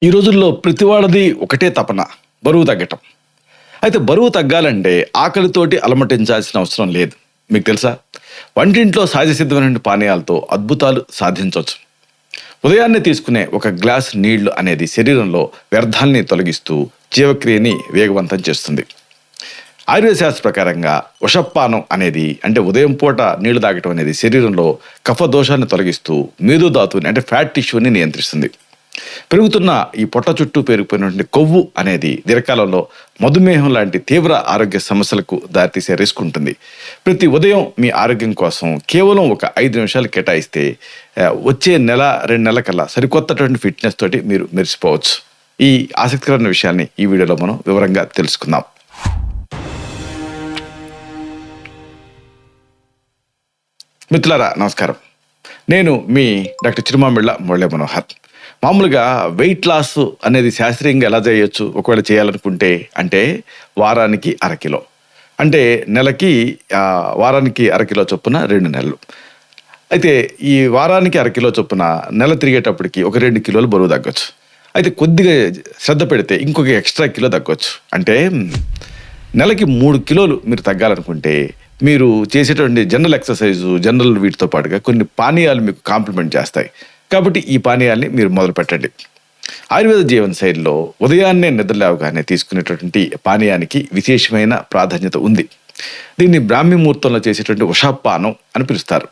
ఈ రోజుల్లో ప్రతి వాళ్ళది ఒకటే తపన, బరువు తగ్గటం. అయితే బరువు తగ్గాలంటే ఆకలితోటి అలమటించాల్సిన అవసరం లేదు. మీకు తెలుసా? వంటింట్లో సహజ సిద్ధమైన పానీయాలతో అద్భుతాలు సాధించవచ్చు. ఉదయాన్నే తీసుకునే ఒక గ్లాస్ నీళ్లు అనేది శరీరంలో వ్యర్థాల్ని తొలగిస్తూ జీవక్రియని వేగవంతం చేస్తుంది. ఆయుర్వేద శాస్త్ర ప్రకారంగా వషపానం అనేది అంటే ఉదయం పూట నీళ్లు తాగటం అనేది శరీరంలో కఫ దోషాన్ని తొలగిస్తూ మేధోధాతువుని అంటే ఫ్యాట్ టిష్యూని నియంత్రిస్తుంది. పెరుగుతున్న ఈ పొట్ట చుట్టూ పెరిగిపోయినటువంటి కొవ్వు అనేది దీర్ఘకాలంలో మధుమేహం లాంటి తీవ్ర ఆరోగ్య సమస్యలకు దారితీసే రిస్క్ ఉంటుంది. ప్రతి ఉదయం మీ ఆరోగ్యం కోసం కేవలం ఒక 5 నిమిషాలు కేటాయిస్తే వచ్చే నెల 2 నెలల కల్లా సరికొత్తటువంటి ఫిట్నెస్ తోటి మీరు మెరిసిపోవచ్చు. ఈ ఆసక్తికరమైన విషయాన్ని ఈ వీడియోలో మనం వివరంగా తెలుసుకుందాం. మిత్రులారా నమస్కారం. నేను మీ డాక్టర్ చిరుమామిళ్ళ మురళీ మనోహర్. మామూలుగా వెయిట్ లాస్ అనేది శాస్త్రీయంగా ఎలా చేయొచ్చు ఒకవేళ చేయాలనుకుంటే అంటే వారానికి అరకిలో, అంటే నెలకి వారానికి అరకిలో చొప్పున 2 నెలలు. అయితే ఈ వారానికి అరకిలో చొప్పున నెల తిరిగేటప్పటికి ఒక 2 కిలోలు బరువు తగ్గొచ్చు. అయితే కొద్దిగా శ్రద్ధ పెడితే ఇంకొక ఎక్స్ట్రా కిలో తగ్గొచ్చు. అంటే నెలకి 3 కిలోలు మీరు తగ్గాలనుకుంటే మీరు చేసేటువంటి జనరల్ ఎక్సర్సైజు జనరల్ వీటితో పాటుగా కొన్ని పానీయాలు మీకు కాంప్లిమెంట్ చేస్తాయి. కాబట్టి ఈ పానీయాల్ని మీరు మొదలు పెట్టండి. ఆయుర్వేద జీవన శైలిలో ఉదయాన్నే నిద్రలేవగానే తీసుకునేటటువంటి పానీయానికి విశేషమైన ప్రాధాన్యత ఉంది. దీన్ని బ్రాహ్మీ ముహూర్తంలో చేసేటువంటి ఉషాపానం అని పిలుస్తారు.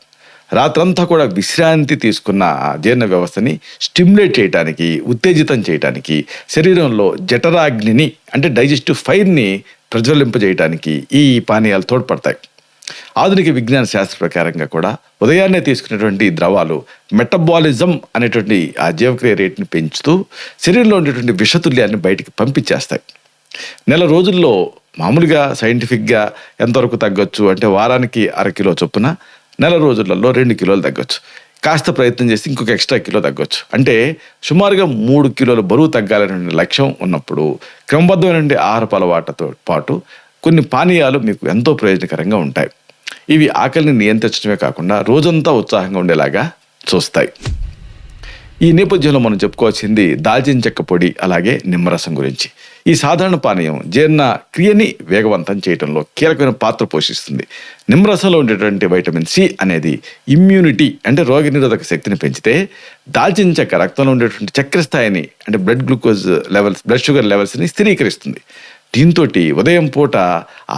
రాత్రంతా కూడా విశ్రాంతి తీసుకున్న జీర్ణ వ్యవస్థని స్టిమ్యులేట్ చేయడానికి, ఉత్తేజితం చేయడానికి, శరీరంలో జఠరాగ్నిని అంటే డైజెస్టివ్ ఫైర్ని ప్రజ్వలింపజేయడానికి ఈ పానీయాలు తోడ్పడతాయి. ఆధునిక విజ్ఞాన శాస్త్ర ప్రకారంగా కూడా ఉదయాన్నే తీసుకునేటువంటి ద్రవాలు మెటబాలిజం అనేటువంటి ఆ జీవక్రియ రేటుని పెంచుతూ శరీరంలో ఉండేటువంటి విషతుల్యాన్ని బయటికి పంపించేస్తాయి. నెల రోజుల్లో మామూలుగా సైంటిఫిక్గా ఎంతవరకు తగ్గొచ్చు అంటే వారానికి అరకిలో చొప్పున నెల రోజులలో 2 కిలోలు తగ్గొచ్చు. కాస్త ప్రయత్నం చేసి ఇంకొక ఎక్స్ట్రా కిలో తగ్గొచ్చు. అంటే సుమారుగా 3 కిలోల బరువు తగ్గాలనే లక్ష్యం ఉన్నప్పుడు క్రమబద్ధమైనటువంటి ఆహారపు అలవాటుతో పాటు కొన్ని పానీయాలు మీకు ఎంతో ప్రయోజనకరంగా ఉంటాయి. ఇవి ఆకలిని నియంత్రించడమే కాకుండా రోజంతా ఉత్సాహంగా ఉండేలాగా చూస్తాయి. ఈ నేపథ్యంలో మనం చెప్పుకోవాల్సింది దాల్చిన చెక్క పొడి అలాగే నిమ్మరసం గురించి. ఈ సాధారణ పానీయం జీర్ణ క్రియని వేగవంతం చేయడంలో కీలకమైన పాత్ర పోషిస్తుంది. నిమ్మరసంలో ఉండేటువంటి వైటమిన్ సి అనేది ఇమ్యూనిటీ అంటే రోగనిరోధక శక్తిని పెంచితే, దాల్చిన చెక్క రక్తంలో ఉండేటువంటి చక్కెర స్థాయిని అంటే బ్లడ్ షుగర్ లెవెల్స్ని స్థిరీకరిస్తుంది. దీంతో ఉదయం పూట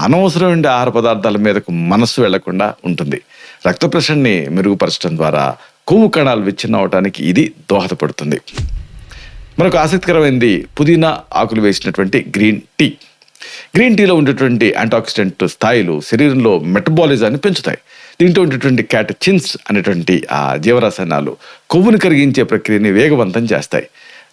అనవసరమైన ఆహార పదార్థాల మీదకు మనస్సు వెళ్లకుండా ఉంటుంది. రక్త ప్రెషర్ని మెరుగుపరచడం ద్వారా కొవ్వు కణాలు విచ్ఛిన్నం అవడానికి ఇది దోహదపడుతుంది. మరొక ఆసక్తికరమైనది పుదీనా ఆకులు వేసినటువంటి గ్రీన్ టీ. గ్రీన్ టీలో ఉండేటువంటి యాంటాక్సిడెంట్ స్థాయిలు శరీరంలో మెటబాలిజాన్ని పెంచుతాయి. దీంట్లో ఉండేటువంటి క్యాటచిన్స్ అనేటువంటి ఆ జీవరసాయనాలు కొవ్వుని కరిగించే ప్రక్రియని వేగవంతం చేస్తాయి.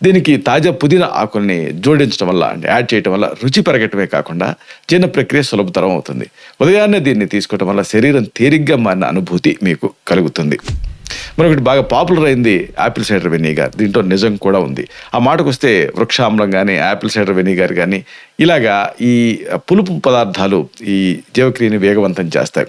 దీనికి తాజా పుదీనా ఆకుల్ని జోడించడం వల్ల అంటే యాడ్ చేయడం వల్ల రుచి పెరగటమే కాకుండా జీర్ణ ప్రక్రియ సులభతరం అవుతుంది. ఉదయాన్నే దీన్ని తీసుకోవడం వల్ల శరీరం తేలిగ్గా మారిన అనుభూతి మీకు కలుగుతుంది. మరొకటి బాగా పాపులర్ అయింది యాపిల్ సైడర్ వెనిగర్. దీంట్లో నిజం కూడా ఉంది. ఆ మాటకు వస్తే వృక్షామ్లం కానీ యాపిల్ సైడర్ వెనిగర్ కానీ ఇలాగా ఈ పులుపు పదార్థాలు ఈ జీవక్రియని వేగవంతం చేస్తాయి.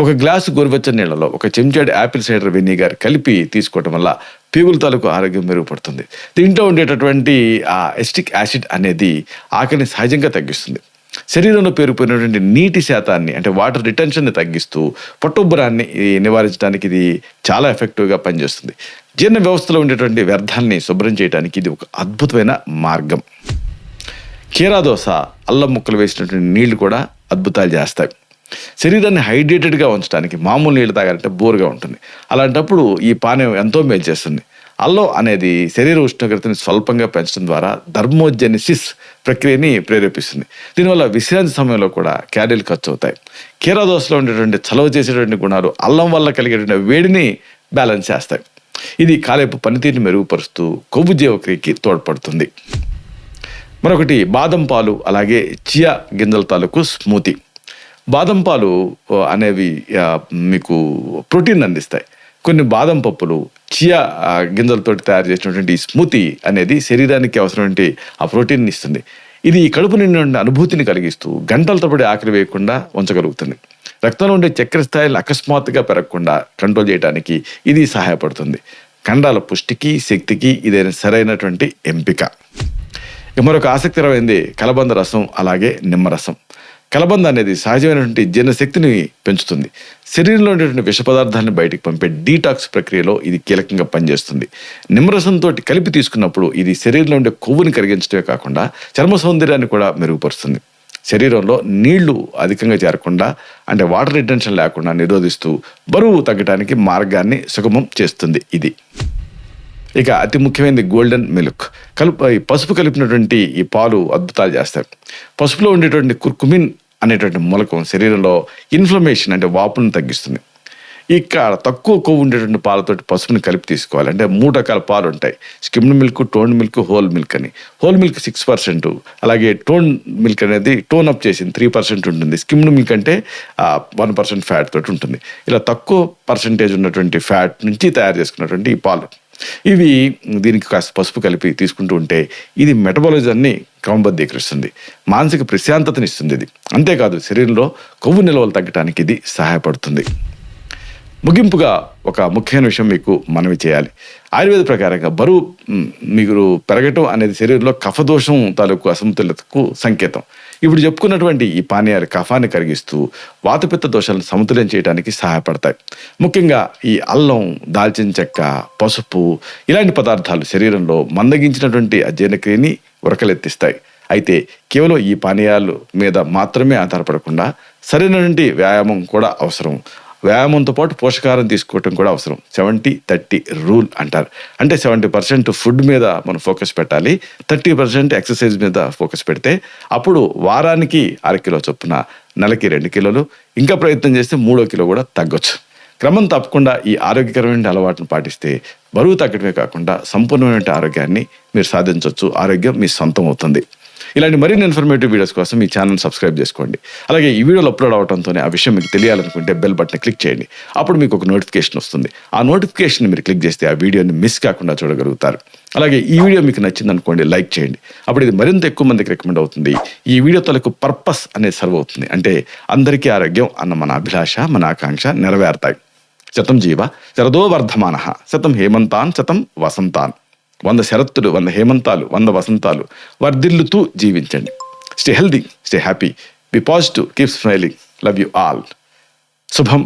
ఒక గ్లాసు గోరువెచ్చని నీళ్ళలో ఒక చెంచాడు యాపిల్ సైడర్ వెనిగర్ కలిపి తీసుకోవడం వల్ల పేగుల తాలూకు ఆరోగ్యం మెరుగుపడుతుంది. దీంట్లో ఉండేటటువంటి ఆ ఎసిటిక్ యాసిడ్ అనేది ఆకలిని సహజంగా తగ్గిస్తుంది. శరీరంలో పేరుకుపోయినటువంటి నీటి శాతాన్ని అంటే వాటర్ రిటెన్షన్ని తగ్గిస్తూ పొట్టొబ్బరాన్ని నివారించడానికి ఇది చాలా ఎఫెక్టివ్గా పనిచేస్తుంది. జీర్ణ వ్యవస్థలో ఉండేటువంటి వ్యర్థాన్ని శుభ్రం చేయడానికి ఇది ఒక అద్భుతమైన మార్గం. కీరాదోస, అల్లం ముక్కలు వేసినటువంటి నీళ్లు కూడా అద్భుతాలు చేస్తాయి. శరీరాన్ని హైడ్రేటెడ్గా ఉంచడానికి మామూలు నీళ్ళు తాగాలంటే బోరుగా ఉంటుంది. అలాంటప్పుడు ఈ పానీయం ఎంతో మేలు చేస్తుంది. అల్లం అనేది శరీర ఉష్ణోగ్రతని స్వల్పంగా పెంచడం ద్వారా థర్మోజెనిసిస్ ప్రక్రియని ప్రేరేపిస్తుంది. దీనివల్ల విశ్రాంతి సమయంలో కూడా క్యాలరీలు ఖర్చు అవుతాయి. కీరాదోసలో ఉండేటువంటి చలవ చేసేటువంటి గుణాలు అల్లం వల్ల కలిగేటువంటి వేడిని బ్యాలెన్స్ చేస్తాయి. ఇది కాలేపు పనితీరుని మెరుగుపరుస్తూ కొవ్వు జీవక్రియకి తోడ్పడుతుంది. మరొకటి బాదం పాలు అలాగే చియా గింజల తాలూకు స్మూతీ. బాదం పాలు అనేవి మీకు ప్రోటీన్ అందిస్తాయి. కొన్ని బాదం పప్పులు చియా గింజలతో తయారు చేసినటువంటి స్మూతీ అనేది శరీరానికి అవసరమైన ఆ ప్రోటీన్ని ఇస్తుంది. ఇది కడుపు నిండిన అనుభూతిని కలిగిస్తూ గంటల తరబడి ఆకలి వేయకుండా ఉంచగలుగుతుంది. రక్తంలో ఉండే చక్కెర స్థాయిలు అకస్మాత్తుగా పెరగకుండా కంట్రోల్ చేయడానికి ఇది సహాయపడుతుంది. కండాల పుష్టికి, శక్తికి ఇదైన సరైనటువంటి ఎంపిక. మరొక ఆసక్తికరమైనది కలబంద రసం, అలాగే నిమ్మరసం. కలబంద అనేది సహజమైనటువంటి జీర్ణశక్తిని పెంచుతుంది. శరీరంలో ఉండేటువంటి విష పదార్థాలను బయటికి పంపే డీటాక్స్ ప్రక్రియలో ఇది కీలకంగా పనిచేస్తుంది. నిమ్మరసంతో కలిపి తీసుకున్నప్పుడు ఇది శరీరంలో ఉండే కొవ్వుని కరిగించడమే కాకుండా చర్మ సౌందర్యాన్ని కూడా మెరుగుపరుస్తుంది. శరీరంలో నీళ్లు అధికంగా చేరకుండా, అంటే వాటర్ రిటెన్షన్ లేకుండా నిరోధిస్తూ బరువు తగ్గడానికి మార్గాన్ని సుగమం చేస్తుంది ఇది. ఇక అతి ముఖ్యమైనది గోల్డెన్ మిల్క్. పసుపు కలిపినటువంటి ఈ పాలు అద్భుతాలు చేస్తాయి. పసుపులో ఉండేటువంటి కుర్కుమిన్ అనేటువంటి మూలకం శరీరంలో ఇన్ఫ్లమేషన్, అంటే వాపును తగ్గిస్తుంది. ఇక్కడ తక్కువ కొవ్వు ఉండేటువంటి పాలతోటి పసుపుని కలిపి తీసుకోవాలి. అంటే 3 రకాల పాలు ఉంటాయి: skimmed milk, toned milk, whole milk అని. హోల్ మిల్క్ 6%, అలాగే టోన్ మిల్క్ అనేది టోన్ అప్ చేసింది 3% ఉంటుంది. స్కిమ్డ్ మిల్క్ అంటే 1% ఫ్యాట్ తోటి ఉంటుంది. ఇలా తక్కువ పర్సంటేజ్ ఉన్నటువంటి ఫ్యాట్ నుంచి తయారు చేసుకున్నటువంటి ఈ పాలు ఇవి దీనికి కాస్త పసుపు కలిపి తీసుకుంటూ ఉంటే ఇది మెటబాలిజాన్ని క్రమబద్ధీకరిస్తుంది, మానసిక ప్రశాంతతనిస్తుంది. ఇది అంతేకాదు శరీరంలో కొవ్వు నిల్వలు తగ్గడానికి ఇది సహాయపడుతుంది. ముగింపుగా ఒక ముఖ్యమైన విషయం మీకు మనవి చేయాలి. ఆయుర్వేద ప్రకారంగా బరువు మీరు పెరగటం అనేది శరీరంలో కఫదోషం తాలూకు అసమతుల్యతకు సంకేతం. ఇప్పుడు చెప్పుకున్నటువంటి ఈ పానీయాలు కఫాన్ని కరిగిస్తూ వాతపిత్త దోషాలను సమతుల్యం చేయడానికి సహాయపడతాయి. ముఖ్యంగా ఈ అల్లం, దాల్చిన చెక్క, పసుపు ఇలాంటి పదార్థాలు శరీరంలో మందగించినటువంటి అజీర్ణక్రియని ఉరకలెత్తిస్తాయి. అయితే కేవలం ఈ పానీయాలు మీద మాత్రమే ఆధారపడకుండా సరైనటువంటి వ్యాయామం కూడా అవసరం. వ్యాయామంతో పాటు పోషకాహారం తీసుకోవటం కూడా అవసరం. 70-30 రూల్ అంటారు. అంటే 70% ఫుడ్ మీద మనం ఫోకస్ పెట్టాలి, 30% ఎక్సర్సైజ్ మీద ఫోకస్ పెడితే అప్పుడు వారానికి 1/2 కిలో చొప్పున, నెలకి 2 కిలోలు, ఇంకా ప్రయత్నం చేస్తే 3 కిలో కూడా తగ్గొచ్చు. క్రమం తప్పకుండా ఈ ఆరోగ్యకరమైన అలవాటును పాటిస్తే బరువు తగ్గడమే కాకుండా సంపూర్ణమైన ఆరోగ్యాన్ని మీరు సాధించవచ్చు. ఆరోగ్యం మీ సొంతం అవుతుంది. ఇలాంటి మరిన్ని ఇన్ఫర్మేటివ్ వీడియోస్ కోసం మీ ఛానల్ సబ్స్క్రైబ్ చేసుకోండి. అలాగే ఈ వీడియోలు అప్లోడ్ అవడంతోనే ఆ విషయం మీకు తెలియాలనుకుంటే బెల్ బటన్ క్లిక్ చేయండి. అప్పుడు మీకు ఒక నోటిఫికేషన్ వస్తుంది. ఆ నోటిఫికేషన్ మీరు క్లిక్ చేస్తే ఆ వీడియోని మిస్ కాకుండా చూడగలుగుతారు. అలాగే ఈ వీడియో మీకు నచ్చిందనుకోండి, లైక్ చేయండి. అప్పుడు ఇది మరింత ఎక్కువ మందికి రికమెండ్ అవుతుంది. ఈ వీడియో తలకు పర్పస్ అనేది సర్వ్ అవుతుంది. అంటే అందరికీ ఆరోగ్యం అన్న మన అభిలాష, మన ఆకాంక్ష నెరవేరుతాయి. శతం జీవ శరదో వర్ధమానః, శతం హేమంతాన్ శతం వసంతాన్. 100 శరత్తులు, 100 హేమంతాలు, 100 వసంతాలు వర్ధిల్లుతూ జీవించండి. Stay healthy, stay happy, be positive, keep smiling. Love you all. శుభం.